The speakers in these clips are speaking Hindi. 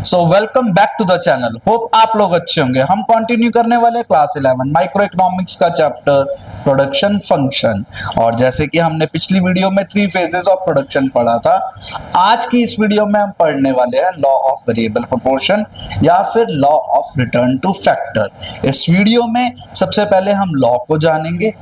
So welcome back to the channel. Hope आप लोग अच्छे होंगे। हम कंटिन्यू करने वाले क्लास 11 माइक्रो इकोनॉमिक्स का चैप्टर प्रोडक्शन फंक्शन। और जैसे कि हमने पिछली वीडियो में 3 फेजेस ऑफ प्रोडक्शन पढ़ा था, आज की इस वीडियो में हम पढ़ने वाले हैं लॉ ऑफ वेरिएबल प्रोपोर्शन या फिर law of return two factor. इस वीडियो में सबसे पहले हम लॉ को जानेंगे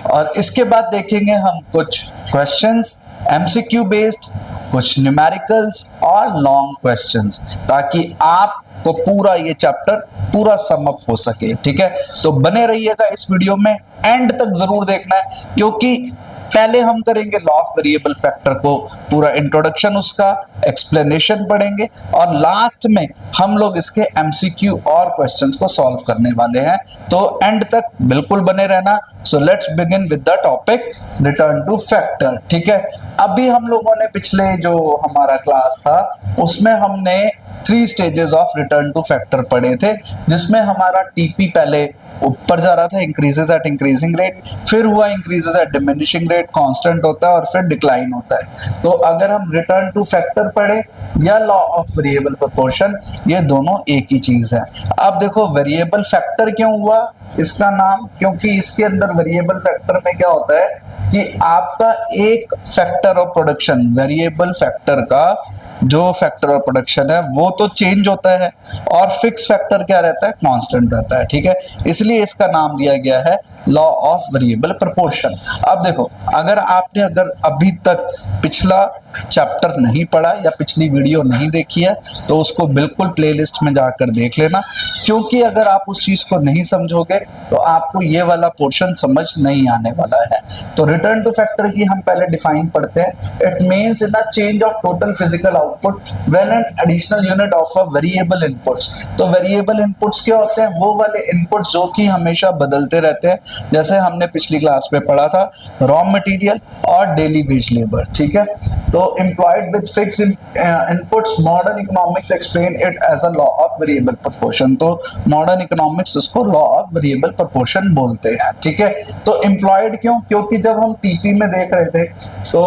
और इसके बाद देखेंगे हम कुछ क्वेश्चंस एमसीक्यू बेस्ड, कुछ न्यूमेरिकल्स और लॉन्ग क्वेश्चंस, ताकि आपको पूरा ये चैप्टर पूरा सम अप हो सके। ठीक है, तो बने रहिएगा इस वीडियो में, एंड तक जरूर देखना है, क्योंकि पहले हम करेंगे लॉ ऑफ वेरिएबल फैक्टर को पूरा इंट्रोडक्शन, उसका एक्सप्लेनेशन पढ़ेंगे और लास्ट में हम लोग इसके एमसीक्यू और क्वेश्चंस को सॉल्व करने वाले हैं। तो एंड तक बिल्कुल बने रहना। So let's begin with the topic return two factor. ठीक है, अभी हम लोगों ने पिछले जो हमारा क्लास था उसमें हमने 3 stages of return two factor पढ़े थे, जिसमें हमारा टीपी पहले ऊपर जा रहा था, इंक्रीजेस एट इंक्रीजिंग रेट, फिर हुआ increases eight diminishing rate, constant होता है और फिर डिक्लाइन होता है। तो अगर हम रिटर्न टू फैक्टर पढ़े या लॉ ऑफ वेरिएबल प्रोपोर्शन, ये दोनों एक ही चीज है। अब देखो वेरिएबल फैक्टर क्यों हुआ इसका नाम, क्योंकि इसके अंदर वेरिएबल फैक्टर में क्या होता है कि आपका एक factor of production, variable factor का जो फैक्टर ऑफ प्रोडक्शन है वो तो चेंज होता है और फिक्स फैक्टर क्या रहता है, कांस्टेंट रहता है। ठीक है, इसलिए इसका नाम दिया गया है लॉ ऑफ वेरिएबल प्रोपोर्शन। अब देखो, अगर अभी तक पिछला चैप्टर नहीं पढ़ा या पिछली वीडियो नहीं देखी है तो उसको बिल्कुल प्लेलिस्ट में जाकर देख लेना, क्योंकि अगर आप उस चीज को नहीं समझोगे तो आपको ये वाला पोर्शन समझ नहीं आने वाला है। तो रिटर्न टू फैक्टर की हम पहले डिफाइन पढ़ते हैं। It means in a change of total physical output when an additional unit of a variable inputs. तो वेरिएबल इनपुट्स क्या होते हैं, वो वाले इनपुट्स जो कि हमेशा बदलते रहते हैं, जैसे हमने पिछली क्लास में पढ़ा था रॉ मटेरियल और डेली वेज लेबर। ठीक है, तो employed with fixed inputs, modern economics explain it as a law of variable proportion. तो मॉडर्न इकोनॉमिक्स उसको लॉ ऑफ वेरिएबल प्रोपोर्शन बोलते हैं। ठीक है, तो एम्प्लॉयड क्यों, क्योंकि जब हम टीपी में देख रहे थे तो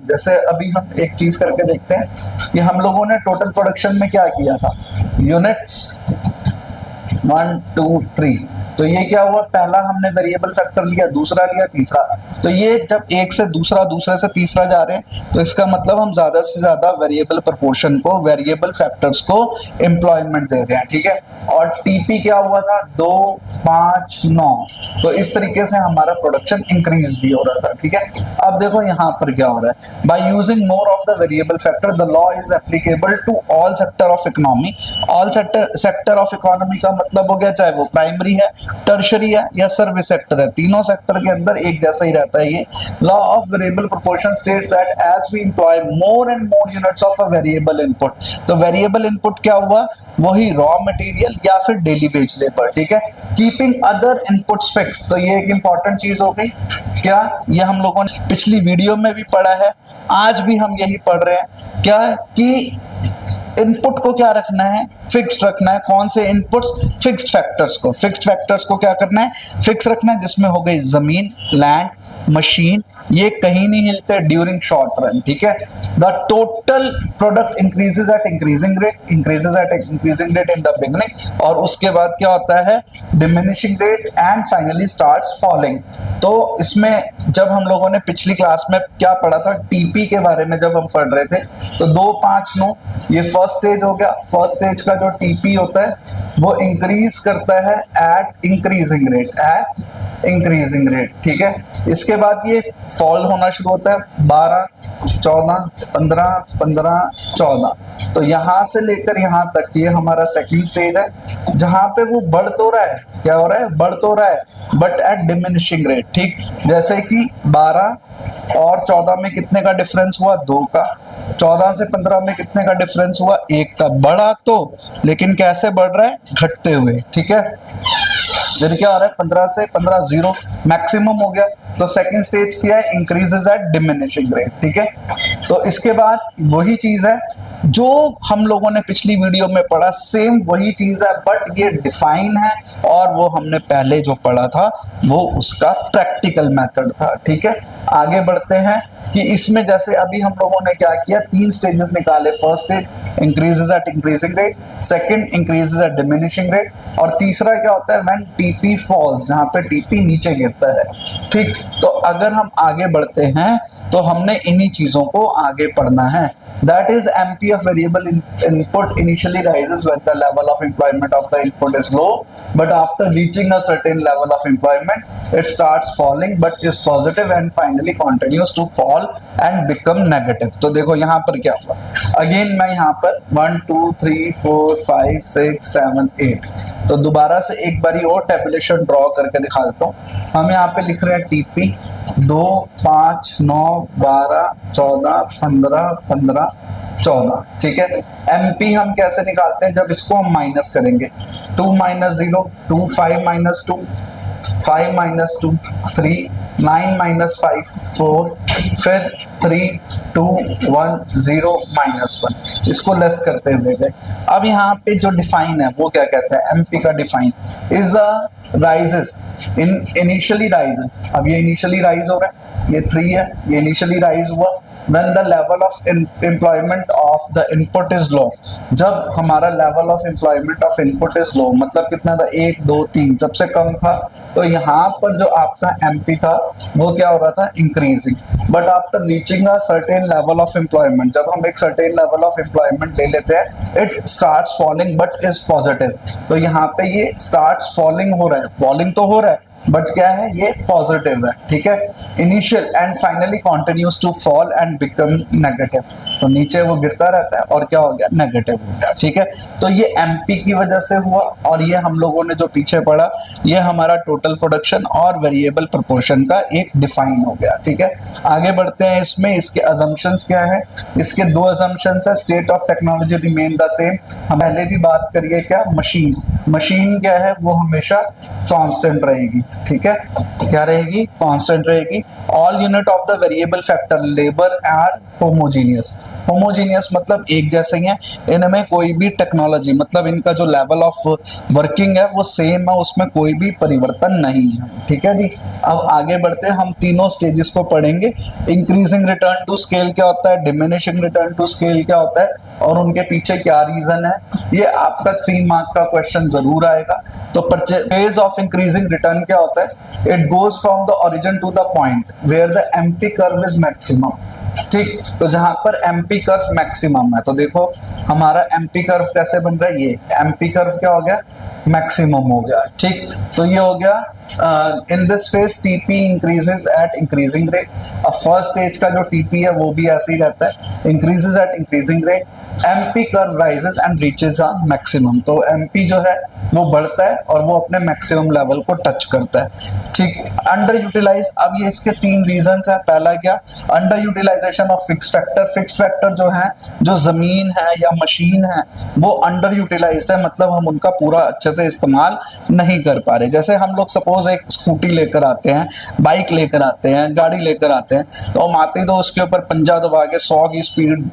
जैसे अभी हम एक चीज करके देखते हैं कि हम लोगों ने टोटल प्रोडक्शन में क्या किया था, यूनिट्स 1 2 3। तो ये क्या हुआ, पहला हमने वेरिएबल फैक्टर लिया, दूसरा लिया, तीसरा। तो ये जब एक से दूसरा, दूसरे से तीसरा जा रहे हैं तो इसका मतलब हम ज्यादा से ज्यादा वेरिएबल प्रोपोर्शन को, वेरिएबल फैक्टर्स को एम्प्लॉयमेंट दे रहे हैं। ठीक है, और टीपी क्या हुआ था, 2 5 9। तो इस तरीके से हमारा प्रोडक्शन इंक्रीज भी हो रहा था। ठीक है, अब देखो यहाँ पर क्या हो रहा है, by using more of the variable factor the law is applicable to all sector of economy. All sector of economy का मतलब हो गया चाहे वो प्राइमरी है, टर्शरी है या सर्विस सेक्टर है, तीनों सेक्टर के अंदर एक जैसा ही रहता है ये। Law of variable proportion states that as we employ more and more units of a variable input. तो वेरिएबल इनपुट क्या हुआ, वही रॉ मटेरियल या फिर डेली वेज लेबर। ठीक है, कीपिंग अदर इनपुट्स फिक्स। तो ये एक इंपॉर्टेंट चीज हो गई क्या, ये हम लोगों ने पिछली वीडियो में भी पढ़ा है, आज भी हम यही पढ़ रहे हैं क्या कि इनपुट को क्या रखना है, फिक्स्ड रखना है। कौन से इनपुट्स, फिक्स्ड फैक्टर्स को। फिक्स्ड फैक्टर्स को क्या करना है, फिक्स रखना है, जिसमें हो गई जमीन, लैंड, मशीन, ये कहीं नहीं हिलते ड्यूरिंग शॉर्ट रन। ठीक है, the total product increases eight increasing rate, increases eight increasing rate in the beginning, और उसके बाद क्या होता है, diminishing rate and finally starts falling. तो इसमें जब हम लोगों ने पिछली क्लास में क्या पढ़ा था, टीपी के बारे में जब हम पढ़ रहे थे, तो 2 5 9 ये फर्स्ट स्टेज हो गया। फर्स्ट स्टेज का जो टीपी होता है वो इंक्रीज करता है at increasing rate, at increasing rate. ठीक है, इसके बाद ये फॉल होना शुरू होता है 12 14 15 15 14। तो यहां से लेकर यहां तक ये हमारा सेकंड स्टेज है, जहां पे वो बढ़ तो रहा है, क्या हो रहा है, बढ़ तो रहा है बट एट डिमिनिशिंग रेट। ठीक, जैसे कि 12 और 14 में कितने का डिफरेंस हुआ, 2 का। 14 से 15 में कितने का डिफरेंस हुआ, 1 का। बढ़ा तो, लेकिन कैसे बढ़ रहा है, घटते हुए। ठीक है, फिर क्या हो रहा है, 15 से 15 0 मैक्सिमम हो गया। तो सेकंड स्टेज क्या है, इंक्रीजेस एट डिमिनिशिंग रेट। ठीक है, तो इसके बाद वही चीज है जो हम लोगों ने पिछली वीडियो में पढ़ा सेम वही चीज है, बट ये डिफाइन है और वो हमने पहले जो पढ़ा था वो उसका प्रैक्टिकल मेथड था। ठीक है, आगे बढ़ते हैं कि इसमें जैसे अभी हम लोगों ने क्या किया, 3 स्टेजेस निकाले। First stage increases eight increasing rate, second increases eight diminishing rate, और तीसरा क्या होता है व्हेन टीपी फॉल्स, जहां पे टीपी नीचे गिरता है। ठीक, तो अगर हम आगे बढ़ते हैं तो हमने इन्हीं चीजों को आगे पढ़ना है। That is MP of variable input initially rises when the level of employment of the input is low, but after reaching a certain level of employment it starts falling but is positive and finally continues to fall and become negative. तो देखो यहाँ पर क्या हुआ, अगेन मैं यहाँ पर 1 2 3 4 5 6 7 8, तो दोबारा से एक बारी और टेबुलेशन ड्रॉ करके दिखा देता हूँ। हम यहाँ पे लिख रहे हैं टीपी 2 5 9 12 14 15 15 14। ठीक है, एमपी हम कैसे निकालते हैं, जब इसको हम माइनस करेंगे, 2 माइनस 0 2, 5 माइनस 2 5 माइनस 2 3, 9 माइनस 5 4, फिर 3 2 1 0 माइनस 1, इसको लेस करते हुए गए। अब यहाँ पे जो डिफाइन है वो क्या कहते हैं, एमपी का define is a rises in initially rises. अब ये इनिशियली राइज हो रहा है, ये 3 है, ये इनिशियली राइज हुआ when the level of employment of the input is low। जब हमारा level of employment of input is low मतलब कितना था, 1 2 3, सबसे कम था, तो यहाँ पर जो आपका MP था वो क्या हो रहा था, increasing। but after reaching a certain level of employment, जब हम एक certain level of employment ले लेते हैं, it starts falling but is positive। तो यहाँ पे ये starts falling हो रहा है, falling तो हो रहा है बट क्या है, ये पॉजिटिव है। ठीक है, initial and finally continues to fall and become negative, तो नीचे वो गिरता रहता है और क्या हो गया, नेगेटिव हो गया। ठीक है, तो ये एमपी की वजह से हुआ, और ये हम लोगों ने जो पीछे पढ़ा ये हमारा टोटल प्रोडक्शन और वेरिएबल प्रोपोर्शन का एक डिफाइन हो गया। ठीक है, आगे बढ़ते हैं। इसमें इसके अजम्पशंस क्या है, इसके 2 अजम्पशंस है। State of technology remain the same, हम पहले भी बात करिए, क्या मशीन क्या है, वो हमेशा कांस्टेंट रहेगी। ठीक है, क्या रहेगी, कांस्टेंट रहेगी। All unit of the variable factor labour are homogeneous मतलब एक जैसे ही है, इनमें कोई भी टेक्नोलॉजी मतलब इनका जो लेवल ऑफ वर्किंग है वो सेम है, उसमें कोई भी परिवर्तन नहीं है। ठीक है जी, अब आगे बढ़ते हैं, हम तीनों स्टेजेस को पढ़ेंगे। इंक्रीजिंग रिटर्न टू स्केल क्या होता है, डिमिनिशिंग रिटर्न टू स्केल क्या होता है, और उनके पीछे क्या रीजन है, ये आपका 3 मार्क का क्वेश्चन जरूर आएगा। तो फेज ऑफ इंक्रीजिंग रिटर्न क्या होता है, it goes from the origin to the point where the MP curve is maximum. ठीक, तो जहां पर एमपी कर्व मैक्सिमम है, तो देखो हमारा एमपी कर्व कैसे बन रहा है, ये एमपी कर्व क्या हो गया, मैक्सिमम हो गया। ठीक, तो ये हो गया in this phase TP increases eight increasing rate. अब फर्स्ट स्टेज का जो टीपी है वो भी ऐसे ही रहता है, increases eight increasing rate. MP curve rises and reaches a maximum, तो एमपी जो है वो बढ़ता है और वो अपने मैक्सिमम लेवल को टच करता है। ठीक, अंडर यूटिलाइज, अब ये इसके 3 रीजंस है। पहला क्या, under utilisation of fix factor. Fix factor जो है, जो जमीन है या मशीन है वो अंडर यूटिलाइज्ड है, मतलब हम उनका पूरा अच्छे से इस्तेमाल नहीं कर पा रहे। जैसे हम लोग सपोज एक स्कूटी लेकर आते हैं, बाइक लेकर आते हैं, गाड़ी लेकर आते हैं, तो हम आते तो उसके ऊपर पंजा दबा के 100 की स्पीड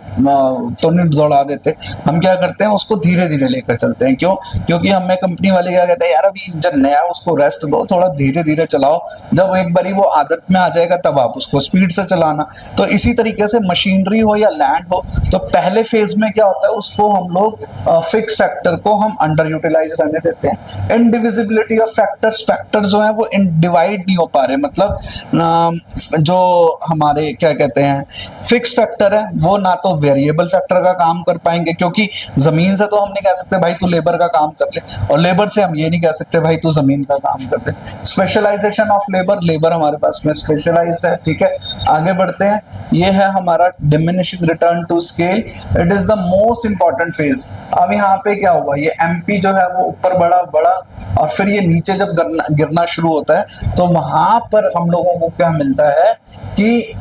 तो नहीं दौड़ा देते, हम क्या करते हैं उसको धीरे धीरे लेकर चलते हैं। क्यों, क्योंकि हमें कंपनी वाले क्या कहते हैं, यार अभी इंजन नया है उसको रेस्ट दो, थोड़ा धीरे धीरे चलाओ, जब एक बारी वो आदत में आ जाएगा तब आप उसको स्पीड से चलाना। तो इसी तरीके से मशीनरी हो या लैंड हो, तो पहले फेज में क्या होता है, उसको हम लोग फिक्स फैक्टर को हम अंडर यूटिलाइज रहने देते हैं। इनडिविजिबिलिटी ऑफ फैक्टर्स जो है वो डिवाइड नहीं हो पा रहे, मतलब जो हमारे क्या कहते हैं फिक्स फैक्टर है वो ना तो वेरिएबल फैक्टर का काम कर पाएंगे, क्योंकि जमीन से तो हम नहीं कह सकते भाई तू लेबर का काम कर ले, और लेबर से हम ये नहीं कह सकते भाई तू जमीन का काम कर दे। स्पेशलाइजेशन ऑफ लेबर हमारे पास में स्पेशलाइज्ड है। ठीक है, आगे बढ़ते हैं। ये है हमारा diminishing return to scale, it is the most important phase. अब यहाँ पे क्या हुआ, ये एमपी जो है वो ऊपर बढ़ा और फिर ये नीचे जब गिरना शुरू होता है तो वहां पर हम लोगों को क्या मिलता है कि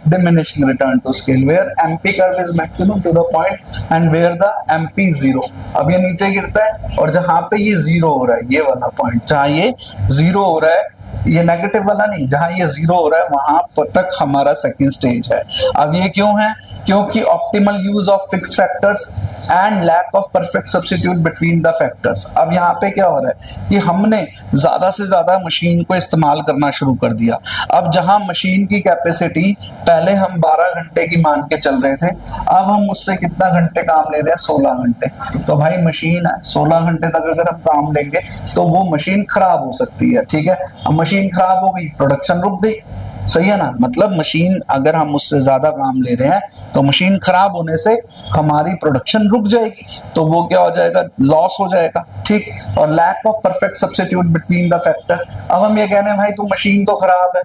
diminishing return to scale where MP curve is maximum to the point and where the MP 0। अब ये नीचे गिरता है और जहां पे ये 0 हो रहा है, ये वाला पॉइंट जहां ये 0 हो रहा है ये नेगेटिव वाला नहीं, जहां ये जीरो हो रहा है वहां तक हमारा सेकंड स्टेज है। अब ये क्यों है? क्योंकि optimal use of fixed factors and lack of perfect substitute between the factors. अब यहाँ पे क्या हो रहा है कि हमने ज्यादा से ज्यादा मशीन को इस्तेमाल करना शुरू कर दिया। अब जहां मशीन की कैपेसिटी पहले हम 12 घंटे की मान के चल रहे थे, अब हम उससे कितना घंटे काम ले रहे हैं? 16 घंटे। तो भाई मशीन है, 16 घंटे तक अगर हम काम लेंगे तो वो मशीन खराब हो सकती है, ठीक है। अब मशीन खराब हो गई, प्रोडक्शन रुक गई, सही है ना। मतलब मशीन अगर हम उससे ज्यादा काम ले रहे हैं तो मशीन खराब होने से हमारी प्रोडक्शन रुक जाएगी, तो वो क्या हो जाएगा? लॉस हो जाएगा, ठीक। और lack of perfect substitute between the factor. अब हम ये कह रहे हैं भाई तू मशीन तो खराब है,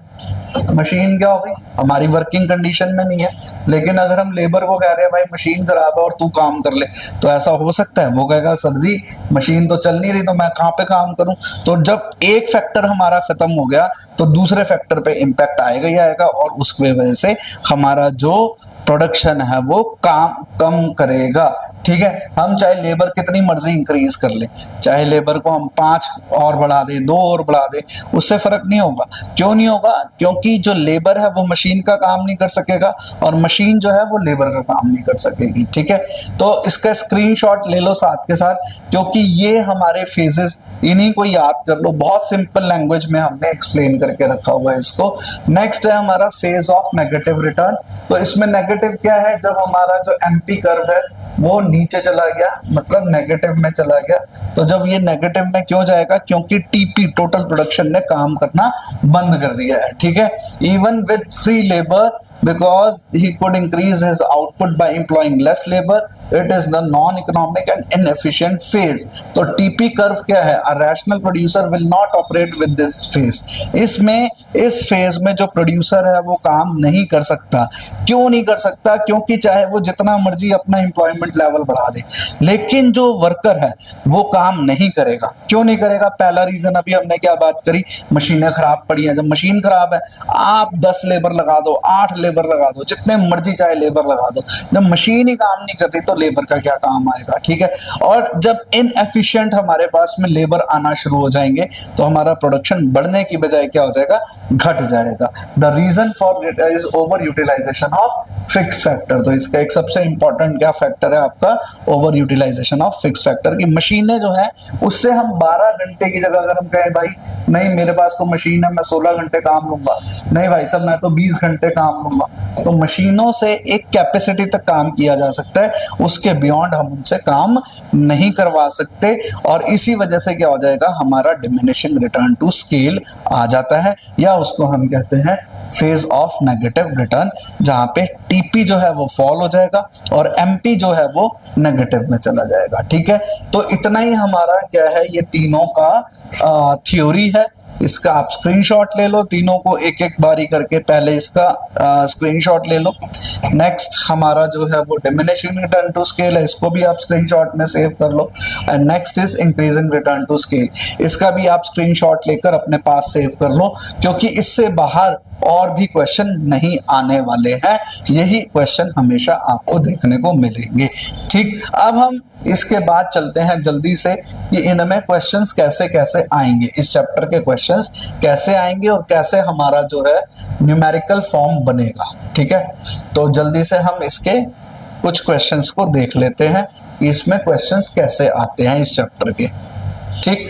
मशीन क्या हो गई? हमारी वर्किंग कंडीशन में नहीं है। लेकिन अगर हम लेबर को कह रहे हैं भाई मशीन खराब है और तू काम कर ले, तो ऐसा हो सकता है? वो कहेगा सर जी मशीन तो चल नहीं रही, तो मैं कहाँ पे काम करूं? तो जब एक फैक्टर हमारा खत्म हो गया तो दूसरे फैक्टर पे इंपैक्ट आएगा ही आएगा, और उसकी वजह से हमारा जो प्रोडक्शन है वो काम कम करेगा, ठीक है। हम चाहे लेबर कितनी मर्जी इंक्रीज कर ले, चाहे लेबर को हम 5 और बढ़ा दे, 2 और बढ़ा दे, उससे फर्क नहीं होगा। क्यों नहीं होगा? क्योंकि जो लेबर है वो मशीन का काम नहीं कर सकेगा और मशीन जो है वो लेबर का काम नहीं कर सकेगी, ठीक है। तो इसका स्क्रीनशॉट ले लो साथ के साथ, क्योंकि ये हमारे फेजेस, इन्हीं को याद कर लो। बहुत सिंपल लैंग्वेज में हमने एक्सप्लेन करके रखा हुआ है इसको। नेक्स्ट है हमारा फेज ऑफ नेगेटिव रिटर्न। तो इसमें नेगेटिव क्या है? जब हमारा जो एमपी कर्व है वो नीचे चला गया, मतलब नेगेटिव में चला गया। तो जब ये नेगेटिव में क्यों जाएगा? क्योंकि टीपी टोटल प्रोडक्शन ने काम करना बंद कर दिया है, ठीक है। Even with free labour, because he could increase his output by employing less labor, it is the non-economic and inefficient phase। तो TP कर्व क्या है? A rational producer will not operate with this phase। इसमें इस फेज में जो प्रोड्यूसर है वो काम नहीं कर सकता। क्यों नहीं कर सकता? क्योंकि चाहे वो जितना मर्जी अपना एम्प्लॉयमेंट लेवल बढ़ा दे, लेकिन जो वर्कर है वो काम नहीं करेगा। क्यों नहीं करेगा? पहला रीजन अभी हमने क्या बात करी, मशीनें खराब पड़ी हैं। जब मशीन खराब है, आप 10 लेबर लगा दो, 8 लेबर लगा दो, जितने मर्जी चाहे लेबर लगा दो, जब मशीन ही काम नहीं करती तो लेबर का क्या काम आएगा, ठीक है। और जब इनएफिशिएंट हमारे पास में लेबर आना शुरू हो जाएंगे तो हमारा प्रोडक्शन बढ़ने की बजाय क्या हो जाएगा? घट जाएगा। The reason for it is over utilisation of fixed factor. तो इसका एक सबसे इंपॉर्टेंट क्या फैक्टर है आपका? Over utilisation of fixed factor. की मशीनें जो है उससे हम 12 घंटे की जगह अगर हम कहें भाई नहीं मेरे पास तो मशीन है मैं 16 घंटे काम लूंगा, नहीं भाई साहब मैं तो 20 घंटे काम लूंगा, तो मशीनों से एक कैपेसिटी तक काम किया जा सकता है, उसके बियॉन्ड हम उनसे काम नहीं करवा सकते। और इसी वजह से क्या हो जाएगा? हमारा डिमिनिशिंग रिटर्न टू स्केल आ जाता है, या उसको हम कहते हैं फेज ऑफ नेगेटिव रिटर्न, जहां पे टीपी जो है वो फॉल हो जाएगा और एमपी जो है वो नेगेटिव में चला जाएगा, ठीक है। तो इतना ही हमारा क्या है, ये तीनों का थ्योरी है। इसका आप स्क्रीनशॉट ले लो, तीनों को एक एक बारी करके पहले इसका स्क्रीनशॉट ले लो। नेक्स्ट हमारा जो है वो डिमिनिशिंग रिटर्न टू स्केल है, इसको भी आप स्क्रीनशॉट में सेव कर लो। And next is increasing return to scale, इसका भी आप स्क्रीनशॉट लेकर अपने पास सेव कर लो, क्योंकि इससे बाहर और भी क्वेश्चन नहीं आने वाले हैं। यही क्वेश्चन हमेशा आपको देखने को मिलेंगे, ठीक। अब हम इसके बाद चलते हैं जल्दी से कि इनमें क्वेश्चंस कैसे कैसे आएंगे, इस चैप्टर के क्वेश्चंस कैसे आएंगे और कैसे हमारा जो है न्यूमेरिकल फॉर्म बनेगा, ठीक है। तो जल्दी से हम इसके कुछ क्वेश्चंस को देख लेते हैं कि इसमें क्वेश्चंस कैसे आते हैं इस चैप्टर के, ठीक।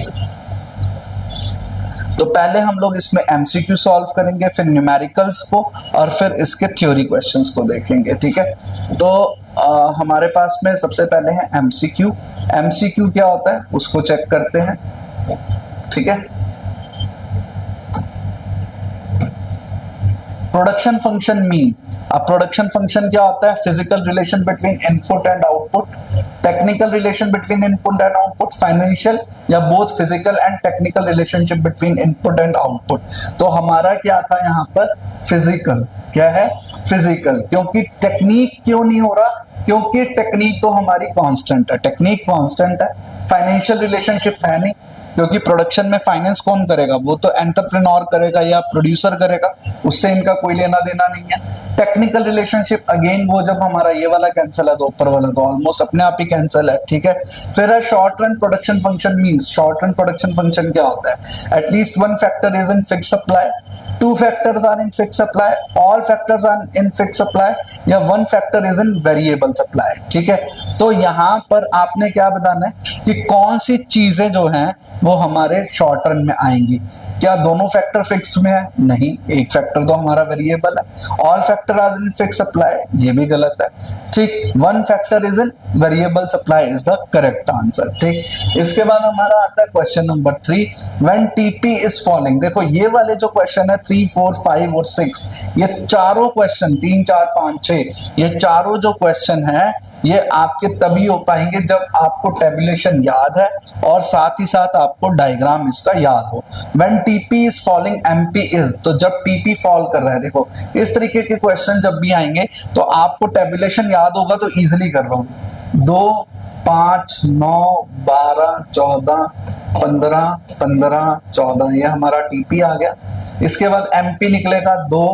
तो पहले हम लोग इसमें एमसीक्यू सॉल्व करेंगे, फिर न्यूमेरिकल्स को, और फिर इसके थ्योरी क्वेश्चंस को देखेंगे, ठीक है। तो हमारे पास में सबसे पहले है एमसीक्यू। एमसीक्यू क्या होता है उसको चेक करते हैं, ठीक है। Production function mean. अब प्रोडक्शन फंक्शन क्या होता है? Physical relation between input and output, technical relation between input and output, financial या both physical and technical relationship between input and output. तो हमारा क्या था यहाँ पर? फिजिकल। क्या है? फिजिकल। क्योंकि टेक्निक क्यों नहीं हो रहा? क्योंकि टेक्निक तो हमारी कांस्टेंट है, टेक्निक कांस्टेंट है। फाइनेंशियल रिलेशनशिप है नहीं, क्योंकि प्रोडक्शन में फाइनेंस कौन करेगा, वो तो एंटरप्रेन्योर करेगा या प्रोड्यूसर करेगा, उससे इनका कोई लेना देना नहीं है। टेक्निकल रिलेशनशिप अगेन वो जब हमारा ये वाला कैंसिल है तो ऊपर वाला तो ऑलमोस्ट अपने आप ही कैंसिल है, ठीक है। फिर है short run production function means, short run production function क्या होता है, at least one factor is in fix supply, two factors are in fix supply, all factors are in fix supply, या one factor is in variable supply, ठीक है। तो यहां पर आपने क्या बताना है कि कौन सी चीजें जो हैं वो हमारे शॉर्ट रन में आएंगी। क्या दोनों फैक्टर फिक्स्ड में है, नहीं, एक फैक्टर तो हमारा वेरिएबल है। All factor are in fix supply, ये भी गलत है, ठीक। One factor is in variable supply is the correct answer, ठीक। इसके बाद हमारा आता है question number 3, when TP is falling. देखो ये वाले जो क्वेश्चन है 3, 4, 5 और 6, ये चारों क्वेश्चन 3, 4, 5, 6, ये चारों जो क्वेश्चन है ये आपके तभी हो पाएंगे जब आपको टेबुलेशन याद है और साथ ही साथ आपको डायग्राम इसका याद हो। When TP is falling MP is, तो जब टीपी फॉल कर रहा है, देखो इस तरीके के क्वेश्चन जब भी आएंगे तो आपको टेबुलेशन याद होगा तो इजीली कर लोगे। 2, 5, 9, 12, 14, 15, 15, 14, ये हमारा टीपी आ गया। इसके बाद एमपी निकलेगा 2,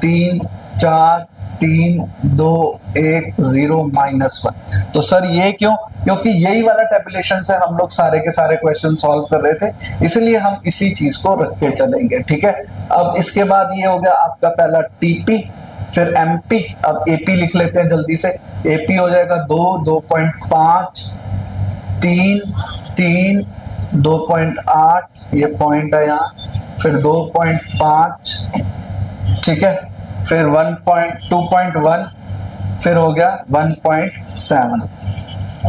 3, 4, 3, 2, 1, 0, -1। तो सर ये क्यों, क्योंकि यही वाला टेबुलेशन से हम लोग सारे के सारे क्वेश्चन सॉल्व कर रहे थे, इसलिए हम इसी चीज को रख के चलेंगे, ठीक है। अब इसके बाद ये हो गया आपका पहला टीपी, फिर एमपी, अब एपी लिख लेते हैं जल्दी से। एपी हो जाएगा 2, 2.5, 3, 3, 2.8, ये पॉइंट है यहाँ, फिर 2.5, ठीक है, फिर 2.1, फिर हो गया 1.7,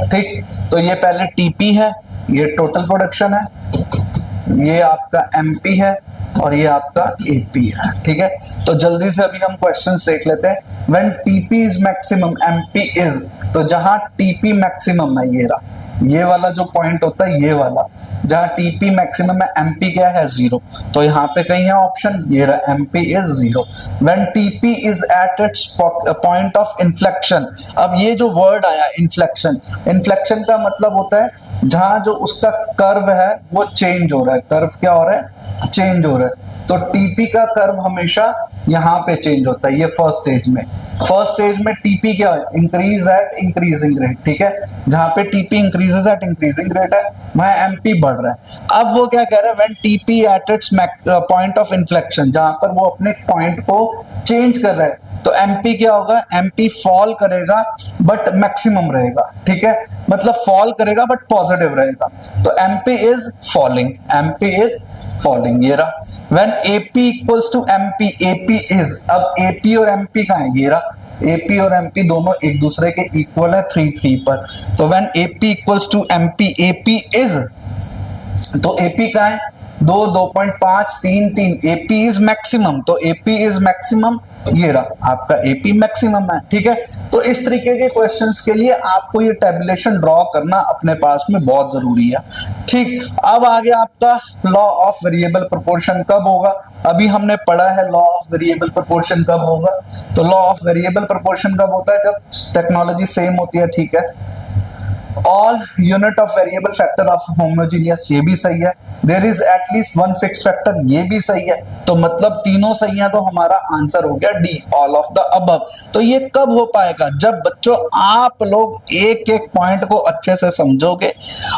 ठीक। तो ये पहले टीपी है, ये टोटल प्रोडक्शन है, ये आपका एमपी है और ये आपका एपी है, ठीक है। तो जल्दी से अभी हम क्वेश्चंस देख लेते हैं। When TP is maximum MP is, तो जहां टीपी मैक्सिमम है, ये रहा, ये वाला जो पॉइंट होता है ये वाला, जहां टीपी मैक्सिमम है एमपी क्या है 0, तो यहाँ पे कहीं है ऑप्शन, ये रहा MP is 0। When TP is at its point of inflection, अब ये जो वर्ड आया इन्फ्लेक्शन, इन्फ्लेक्शन का मतलब होता है जहां जो उसका कर्व है वो चेंज हो रहा है, कर्व क्या हो रहा है, चेंज हो रहा है। तो टीपी का कर्व हमेशा यहाँ पे चेंज होता है, ये फर्स्ट स्टेज में टीपी क्या है, इंक्रीज एट इंक्रीजिंग रेट, ठीक है। जहां पे TP increases eight increasing rate है वहां एमपी बढ़ रहा है। अब वो क्या कह रहा है, when TP at its point of inflection, जहां पर वो अपने पॉइंट को चेंज कर रहा है, तो एमपी क्या होगा, एमपी फॉल करेगा बट मैक्सिमम रहेगा, ठीक है, मतलब फॉल करेगा बट पॉजिटिव रहेगा, तो MP is falling, MP is falling, ये रहा। When AP equals to MP, AP is, अब एपी और एमपी कहां है, ये रहा, एपी और एमपी दोनों एक दूसरे के इक्वल है 3, 3 पर, तो when AP equals to MP, AP is, तो एपी कहां है 2, 2.5, 3, 3, एपी इज मैक्सिमम, तो एपी इज मैक्सिमम, ये रहा आपका एपी मैक्सिमम है, ठीक है। तो इस तरीके के क्वेश्चंस के लिए आपको ये टेबुलेशन ड्रॉ करना अपने पास में बहुत जरूरी है, ठीक। अब आगे आपका लॉ ऑफ वेरिएबल प्रोपोर्शन कब होगा, अभी हमने पढ़ा है लॉ ऑफ वेरिएबल प्रोपोर्शन कब होगा, तो लॉ ऑफ वेरिएबल प्रोपोर्शन कब होता है, जब टेक्नोलॉजी सेम होती है, ठीक है। All unit of variable factor of homogeneous, ये भी सही है। There is at least one fix factor, ये भी सही है। तो मतलब तीनों सही है, तो हमारा आंसर हो गया D, all of the above. तो ये कब हो पाएगा, जब बच्चों आप लोग एक एक पॉइंट को अच्छे से समझोगे,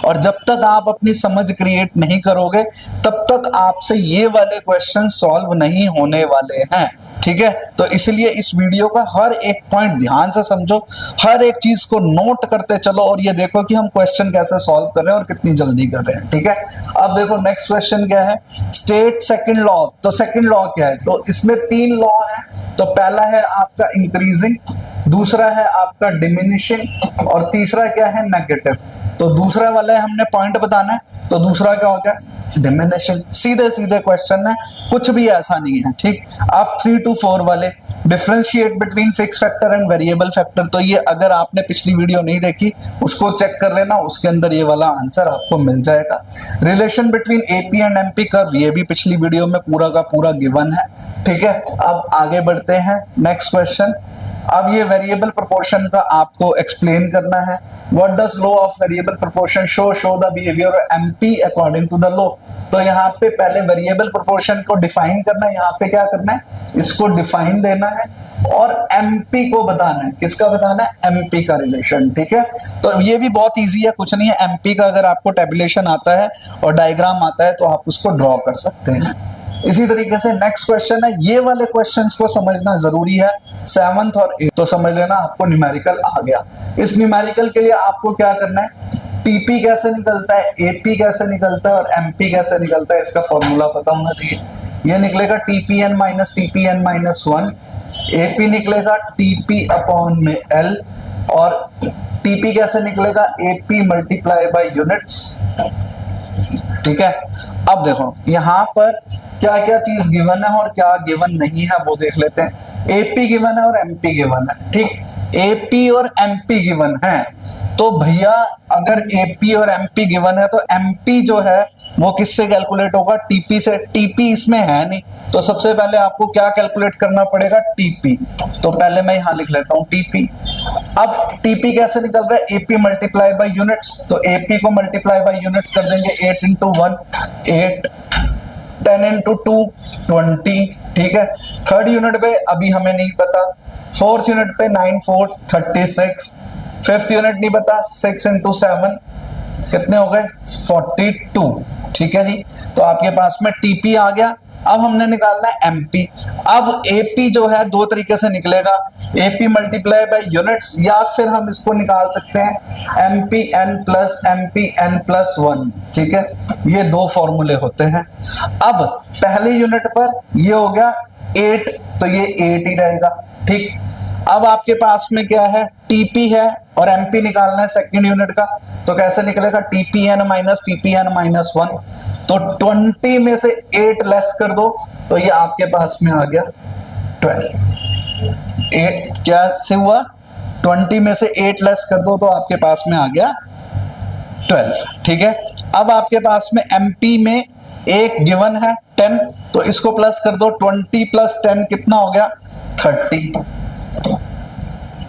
और जब तक आप अपनी समझ क्रिएट नहीं करोगे तब तक आपसे ये वाले क्वेश्चन सॉल्व नहीं होने वाले हैं, ठीक है। तो इसलिए इस वीडियो का हर एक पॉइंट ध्यान से समझो, हर एक चीज को नोट करते चलो, और ये देखो कि हम क्वेश्चन कैसे सॉल्व कर रहे हैं और कितनी जल्दी कर रहे हैं, ठीक है। अब देखो नेक्स्ट क्वेश्चन क्या है, स्टेट सेकंड लॉ। तो सेकंड लॉ क्या है, तो इसमें 3 लॉ है। तो पहला है आपका इंक्रीजिंग, दूसरा है आपका डिमिनिशिंग, और तीसरा क्या है नेगेटिव। तो दूसरा वाला है हमने पॉइंट बताना है, तो दूसरा क्या हो गया, डिमिनिशिंग। सीधे सीधे क्वेश्चन है, कुछ भी ऐसा नहीं है, ठीक। आप 3 to 4 वाले differentiate between fix factor and variable factor, तो ये अगर आपने पिछली वीडियो नहीं देखी उसको चेक कर लेना, उसके अंदर ये वाला आंसर आपको मिल जाएगा। Relation between AP and MP curve, ये भी पिछली वीडियो में पूरा का पूरा गिवन है, ठीक है। अब आगे बढ़ते हैं नेक्स्ट क्वेश्चन। अब ये वेरिएबल प्रोपोर्शन का आपको एक्सप्लेन करना है। What does law of variable proportion show the behaviour of MP according to the law. तो यहाँ पे पहले वेरिएबल प्रोपोर्शन को डिफाइन करना है, यहाँ पे क्या करना है, इसको डिफाइन देना है और एमपी को बताना है। किसका बताना है? एमपी का रिलेशन। ठीक है, तो ये भी बहुत इजी है, कुछ नहीं है। एमपी का अगर आपको टेबुलेशन आता है और डायग्राम आता है तो आप उसको ड्रॉ कर सकते हैं। इसी तरीके से नेक्स्ट क्वेश्चन है, ये वाले क्वेश्चंस को समझना जरूरी है, 7th और 8th। तो समझ लेना आपको न्यूमेरिकल आ गया। इस न्यूमेरिकल के लिए आपको क्या करना है, टीपी कैसे निकलता है, एपी कैसे निकलता है और एमपी कैसे निकलता है, इसका फॉर्मूला पता होना चाहिए। ये निकलेगा TPN minus TPN minus 1, AP निकलेगा टीपी अपॉन में एल, और टीपी कैसे निकलेगा, एपी मल्टीप्लाई बाय यूनिट्स। ठीक है, अब देखो यहां पर क्या क्या चीज गिवन है और क्या गिवन नहीं है वो देख लेते हैं। एपी गिवन है और एमपी गिवन है। ठीक, एपी और एमपी गिवन है तो भैया अगर एपी और एमपी गिवन है तो एमपी जो है वो किससे कैलकुलेट होगा, टीपी से। टीपी इसमें है नहीं तो सबसे पहले आपको क्या कैलकुलेट करना पड़ेगा, टीपी। तो पहले मैं यहां लिख लेता हूं टीपी। अब टीपी कैसे निकल रहा है, एपी मल्टीप्लाई बाय यूनिट्स। तो एपी को मल्टीप्लाई बाय यूनिट्स कर देंगे, 8 इंटू 1 8, 10 इंटू 2 20। ठीक है, थर्ड यूनिट पे अभी हमें नहीं पता, फोर्थ यूनिट पे 9 4 36, फिफ्थ यूनिट नहीं पता, 6 इंटू 7 कितने हो गए, 42। ठीक है जी, तो आपके पास में टीपी आ गया। अब हमने निकालना है एमपी। अब एपी जो है दो तरीके से निकलेगा, एपी मल्टीप्लाई बाय यूनिट्स, या फिर हम इसको निकाल सकते हैं MP N plus MP N plus 1। ठीक है, ये दो फॉर्मूले होते हैं। अब पहले यूनिट पर ये हो गया 8 तो ये 8 ही रहेगा। ठीक, अब आपके पास में क्या है, टीपी है और एमपी निकालना है सेकंड यूनिट का। तो कैसे निकलेगा, टीपीएन माइनस टीपीएन माइनस 1। तो 20 में से 8 लेस कर दो तो ये आपके पास में आ गया 12। 8 क्या से हुआ, 20 में से 8 लेस कर दो तो आपके पास में आ गया 12। ठीक है, अब आपके पास में एमपी में एक गिवन है 10 तो इसको प्लस कर दो, 20 प्लस 10 कितना हो गया, 30।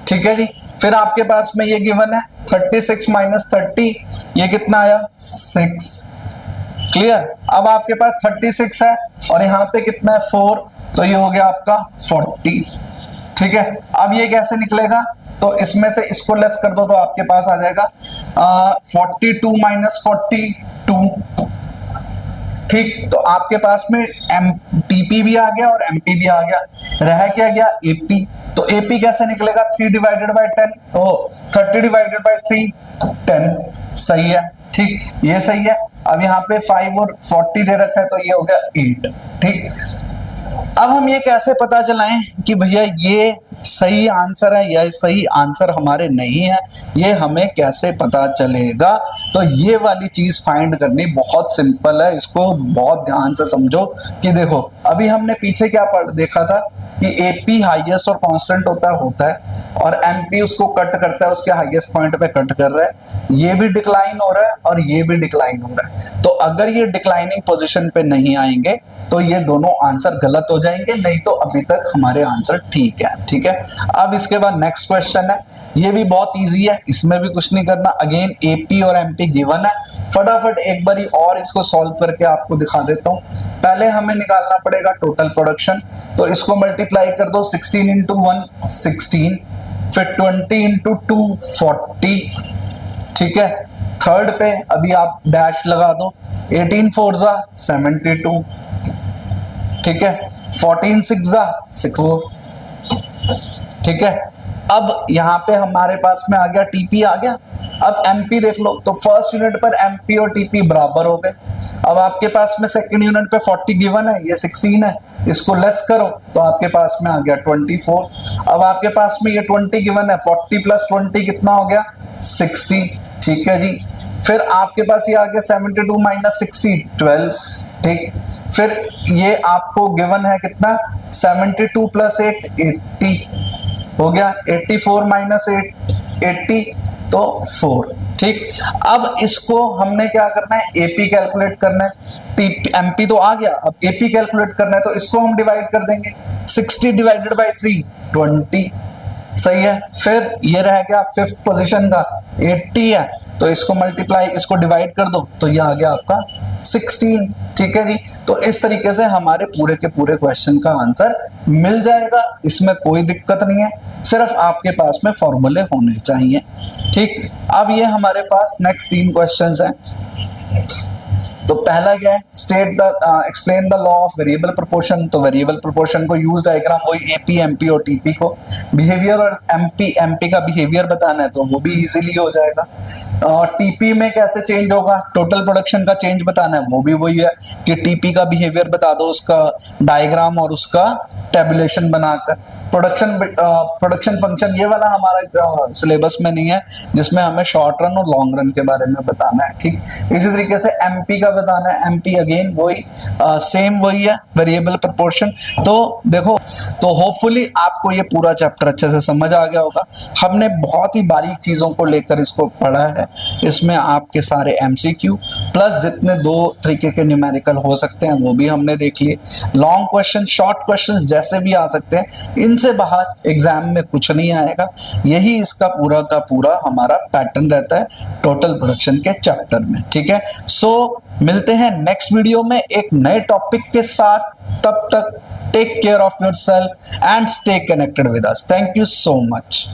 ठीक है जी, फिर आपके पास में ये गिवन है 36 माइनस 30, ये कितना आया 6। क्लियर, अब आपके पास 36 है और यहाँ पे कितना है 4 तो ये हो गया आपका 40। ठीक है, अब ये कैसे निकलेगा, तो इसमें से इसको लेस कर दो तो आपके पास आ जाएगा 42 माइनस 42। ठीक, तो आपके पास में टीपी भी आ गया और एमपी भी आ गया, रह क्या गया एपी। तो एपी कैसे निकलेगा, 3 divided by 10, oh 30 divided by 3 10। सही है, ठीक, ये सही है। अब यहाँ पे 5 और 40 दे रखा है तो ये हो गया 8। ठीक, अब हम ये कैसे पता चलाएं कि भैया ये सही आंसर है या सही आंसर हमारे नहीं है, ये हमें कैसे पता चलेगा। तो ये वाली चीज फाइंड करनी बहुत सिंपल है, इसको बहुत ध्यान से समझो। कि देखो अभी हमने पीछे क्या देखा था कि एपी हाईएस्ट और कांस्टेंट होता है और एमपी उसको कट करता है, उसके हाईएस्ट पॉइंट पे कट कर रहा है। ये भी डिक्लाइन हो रहा है और ये भी डिक्लाइन हो रहा है। तो अगर ये डिक्लाइनिंग पोजीशन पे नहीं आएंगे तो ये दोनों आंसर गलत हो जाएंगे, नहीं तो अभी तक हमारे आंसर ठीक है। ठीक है, अब इसके बाद नेक्स्ट क्वेश्चन है, ये भी बहुत इजी है, इसमें भी कुछ नहीं करना। अगेन एपी और एमपी गिवन है, फटाफट एक बारी और इसको सॉल्व करके आपको दिखा देता हूं। पहले हमें निकालना पड़ेगा टोटल प्रोडक्शन, तो इसको मल्टीप्लाई कर दो, 16 इंटू 1 16, फिर 20 इंटू 2 40। ठीक है, थर्ड पे अभी आप डैश लगा दो, 18 4 जा 72। ठीक है, 14 6 जा 64। ठीक है, अब यहाँ पे हमारे पास में आ गया टीपी आ गया। अब एमपी देख लो, तो फर्स्ट यूनिट पर एमपी और टीपी बराबर हो गए। अब आपके पास में सेकंड यूनिट पे 40 गिवन है, ये 16 है, इसको लेस करो तो आपके पास में आ गया 24। अब आपके पास में ये 20 गिवन है, 40 प्लस 20 कितना हो गया 60। ठीक है जी, फिर आपके पास ये आ गया 72 माइनस 60 12। ठीक, फिर ये आपको गिवन है कितना 72 प्लस 8 80 हो गया, 84 माइनस 8 80 तो 4। ठीक, अब इसको हमने क्या करना है, एपी कैलकुलेट करना है। एमपी तो आ गया, अब एपी कैलकुलेट करना है तो इसको हम डिवाइड कर देंगे, 60 डिवाइडेड बाय 3 20। सही है। फिर ये रह गया फिफ्थ पोजीशन का 80 है, तो इसको मल्टीप्लाई, इसको डिवाइड कर दो तो ये आ गया आपका 16। ठीक है जी। तो इस तरीके से हमारे पूरे के पूरे क्वेश्चन का आंसर मिल जाएगा, इसमें कोई दिक्कत नहीं है, सिर्फ आपके पास में फॉर्मूले होने चाहिए। ठीक, अब ये हमारे पास नेक्स्ट 3 क्वेश्चंस हैं। तो पहला क्या है, state the explain the law of variable proportion. तो वेरिएबल प्रोपोर्शन को यूज डायग्राम वही एपी, एमपी और टीपी को बिहेवियर और एमपी का बिहेवियर बताना है तो वो भी इजीली हो जाएगा। टीपी में कैसे चेंज होगा, टोटल प्रोडक्शन का चेंज बताना है, वो भी वही है कि टीपी का बिहेवियर बता दो, उसका डायग्राम और उसका टेबुलेशन बनाकर। प्रोडक्शन फंक्शन ये वाला हमारा सिलेबस में नहीं है, जिसमें हमें शॉर्ट रन और लॉन्ग रन के बारे में बताना है। ठीक, इसी तरीके से एमपी का बताना है, एमपी अगेन वही सेम वही है, वेरिएबल प्रोपोर्शन। तो देखो, तो होपफुली आपको ये पूरा चैप्टर अच्छे से समझ आ गया होगा। हमने बहुत ही बारीक चीजों को लेकर इसको पढ़ा है, इसमें आपके सारे एमसीक्यू प्लस जितने 2 तरीके के न्यूमेरिकल हो सकते हैं वो भी हमने देख लिए। लॉन्ग क्वेश्चन, शॉर्ट क्वेश्चन जैसे भी आ सकते हैं, इनसे बाहर एग्जाम में कुछ नहीं आएगा। यही इसका पूरा का पूरा हमारा पैटर्न रहता है टोटल प्रोडक्शन के चैप्टर में। ठीक है, सो मिलते हैं नेक्स्ट वीडियो में एक नए टॉपिक के साथ। तब तक take care of yourself and stay connected with us. Thank you so much.